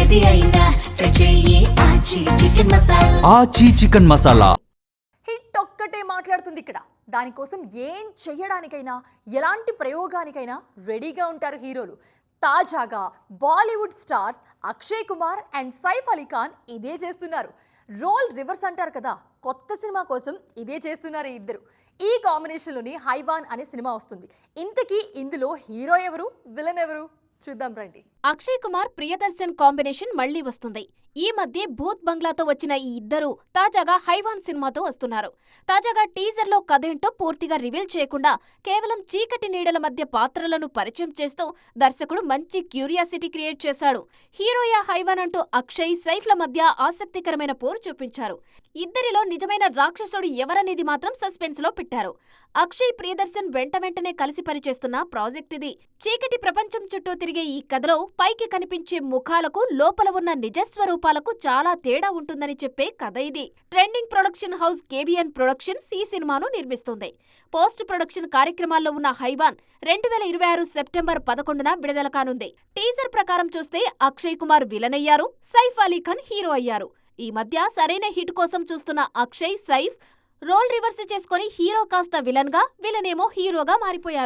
ఏది అయినా ట్రై చెయ్యి ఆచి చికెన్ మసాలా. ఆచి చికెన్ మసాలా హిట్ ఒక్కటే మాట్లాడుతుంది ఇక్కడ. దానికోసం ఏం చెయ్యడానికైనా ఎలాంటి ప్రయోగానికైనా రెడీగా ఉంటారు హీరోలు. తాజాగా Bollywood stars Akshay Kumar and Saif Ali Khan ఇదే చేస్తున్నారు. రోల్ రివర్స్ అంటారు కదా, కొత్త సినిమా కోసం ఇదే చేస్తున్నారు ఈ ఇద్దరు. ఈ కాంబినేషన్లోని హైవాన్ అనే సినిమా వస్తుంది. ఇంతకీ ఇందులో హీరో ఎవరు, విలన్ ఎవరు చూద్దాం రండి. అక్షయ్ కుమార్ ప్రియదర్శన్ కాంబినేషన్ మళ్లీ వస్తుంది. ఈ మధ్య భూత్ బంగ్లాతో వచ్చిన ఈ ఇద్దరు తాజాగా హైవాన్ సినిమాతో వస్తున్నారు. తాజాగా టీజర్ లో కథేంటో పూర్తిగా రివీల్ చేయకుండా కేవలం చీకటి నీడల మధ్య పాత్రలను పరిచయం చేస్తూ దర్శకుడు మంచి క్యూరియాసిటీ క్రియేట్ చేశాడు. హీరోయా హైవాన్ అంటూ అక్షయ్, సైఫ్ల మధ్య ఆసక్తికరమైన పోరు చూపించారు. ఇద్దరిలో నిజమైన రాక్షసుడు ఎవరనేది మాత్రం సస్పెన్స్ లో పెట్టారు. అక్షయ్, ప్రియదర్శన్ వెంటనే కలిసి పనిచేస్తున్న ప్రాజెక్ట్ ఇది. చీకటి ప్రపంచం చుట్టూ తిరిగే ఈ కథలో పైకి కనిపించే ముఖాలకు లోపల ఉన్న నిజస్వరూపాలకు చాలా తేడా ఉంటుందని చెప్పే కథ ఇది. Trending production house KBN productions ఈ సినిమాను నిర్మిస్తుంది. పోస్ట్ ప్రొడక్షన్ కార్యక్రమాల్లో ఉన్న హైవాన్ 2026 సెప్టెంబర్ 11న విడుదల కానుంది. టీజర్ ప్రకారం చూస్తే అక్షయ్ కుమార్ విలన్ అయ్యారు, సైఫ్ అలీ ఖాన్ హీరో అయ్యారు. ఈ మధ్య సరైన హిట్ కోసం చూస్తున్న అక్షయ్, సైఫ్ రోల్ రివర్స్ చేసుకుని హీరో కాస్త విలన్ గా, విలనేమో హీరోగా మారిపోయారు.